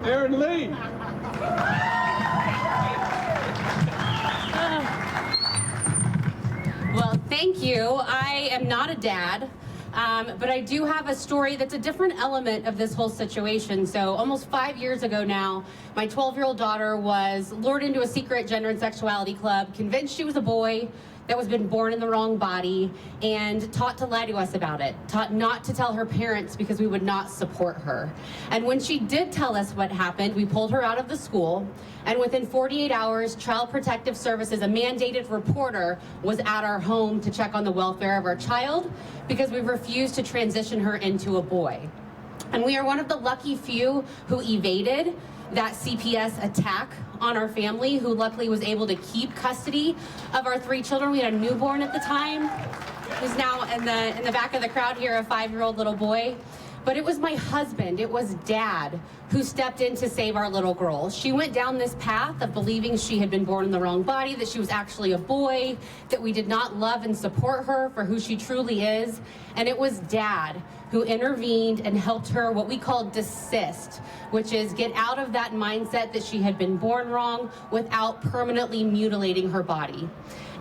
Erin Lee. Well, thank you. I am not a dad, but I do have a story that's a different element of this whole situation. So almost 5 years ago now, my 12-year-old daughter was lured into a secret gender and sexuality club, convinced she was a boy that was been born in the wrong body, and taught to lie to us about it, taught not to tell her parents because we would not support her. And when she did tell us what happened, we pulled her out of the school, and within 48 hours, Child Protective Services, a mandated reporter, was at our home to check on the welfare of our child because we refused to transition her into a boy. And we are one of the lucky few who evaded that CPS attack on our family, who luckily was able to keep custody of our 3 children. We had a newborn at the time, who's now in the back of the crowd here, a 5-year-old little boy. But it was my husband, it was Dad, who stepped in to save our little girl. She went down this path of believing she had been born in the wrong body, that she was actually a boy, that we did not love and support her for who she truly is. And it was Dad who intervened and helped her, what we call desist, which is get out of that mindset that she had been born wrong without permanently mutilating her body.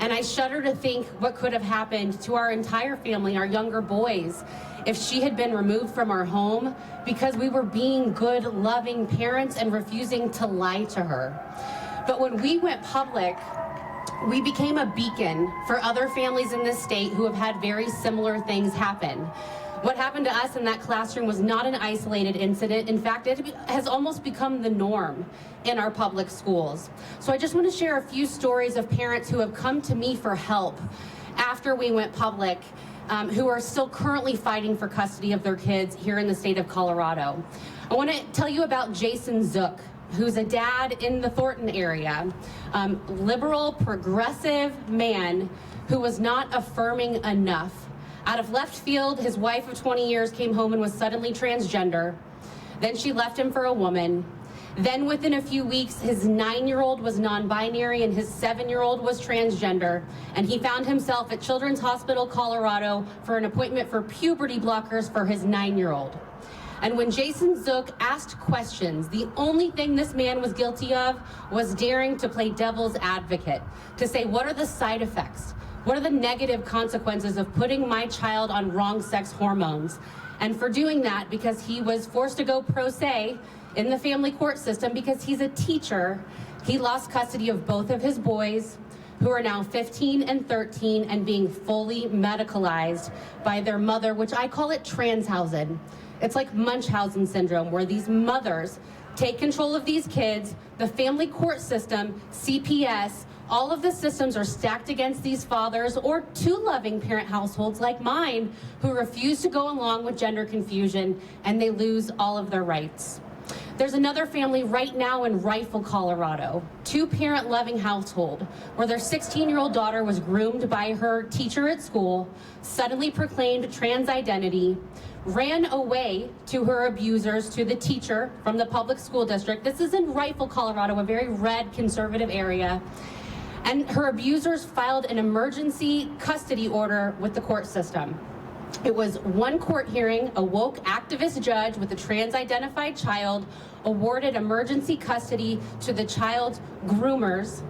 And I shudder to think what could have happened to our entire family, our younger boys, if she had been removed from our home because we were being good, loving parents and refusing to lie to her. But when we went public, we became a beacon for other families in this state who have had very similar things happen. What happened to us in that classroom was not an isolated incident. In fact, it has almost become the norm in our public schools. So I just want to share a few stories of parents who have come to me for help after we went public, who are still currently fighting for custody of their kids here in the state of Colorado. I want to tell you about Jason Zook, who's a dad in the Thornton area, liberal, progressive man who was not affirming enough. Out of left field, his wife of 20 years came home and was suddenly transgender. Then she left him for a woman. Then within a few weeks, his 9-year-old was non-binary and his 7-year-old was transgender. And he found himself at Children's Hospital, Colorado for an appointment for puberty blockers for his 9-year-old. And when Jason Zook asked questions, the only thing this man was guilty of was daring to play devil's advocate, to say, what are the side effects? What are the negative consequences of putting my child on wrong sex hormones? And for doing that, because he was forced to go pro se in the family court system because he's a teacher, he lost custody of both of his boys, who are now 15 and 13 and being fully medicalized by their mother, which I call it Transhausen. It's like Munchausen syndrome, where these mothers take control of these kids. The family court system, CPS, all of the systems are stacked against these fathers or 2 loving parent households like mine who refuse to go along with gender confusion, and they lose all of their rights. There's another family right now in Rifle, Colorado, 2-parent loving household, where their 16-year-old daughter was groomed by her teacher at school, suddenly proclaimed trans identity, ran away to her abusers, to the teacher from the public school district. This is in Rifle, Colorado, a very red conservative area. And her abusers filed an emergency custody order with the court system. It was one court hearing, a woke activist judge with a trans-identified child awarded emergency custody to the child's groomers.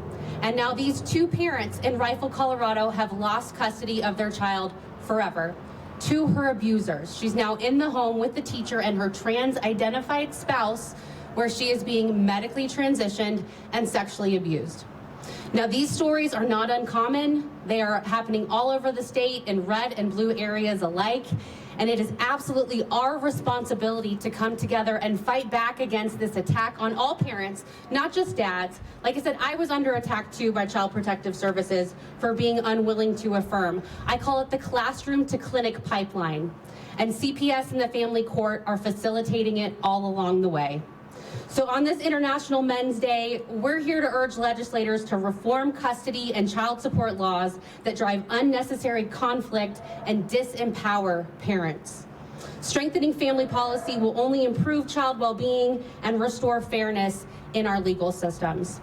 And now these 2 parents in Rifle, Colorado have lost custody of their child forever to her abusers. She's now in the home with the teacher and her trans-identified spouse, where she is being medically transitioned and sexually abused. Now, these stories are not uncommon. They are happening all over the state in red and blue areas alike. And it is absolutely our responsibility to come together and fight back against this attack on all parents, not just dads. Like I said, I was under attack too by Child Protective Services for being unwilling to affirm. I call it the classroom to clinic pipeline. And CPS and the family court are facilitating it all along the way. So on this International Men's Day, we're here to urge legislators to reform custody and child support laws that drive unnecessary conflict and disempower parents. Strengthening family policy will only improve child well-being and restore fairness in our legal systems.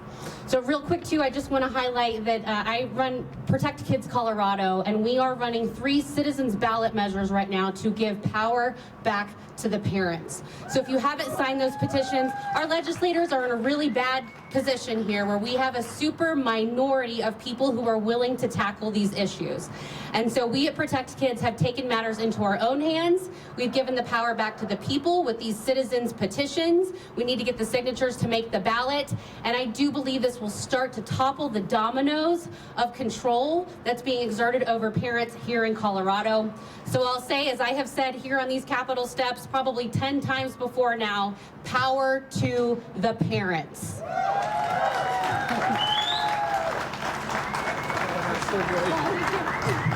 So real quick too, I just want to highlight that I run Protect Kids Colorado, and we are running 3 citizens ballot measures right now to give power back to the parents. So if you haven't signed those petitions, our legislators are in a really bad position here where we have a super minority of people who are willing to tackle these issues. And so we at Protect Kids have taken matters into our own hands. We've given the power back to the people with these citizens petitions. We need to get the signatures to make the ballot. And I do believe this will start to topple the dominoes of control that's being exerted over parents here in Colorado. So I'll say, as I have said here on these Capitol steps probably 10 times before now, power to the parents. That's so great.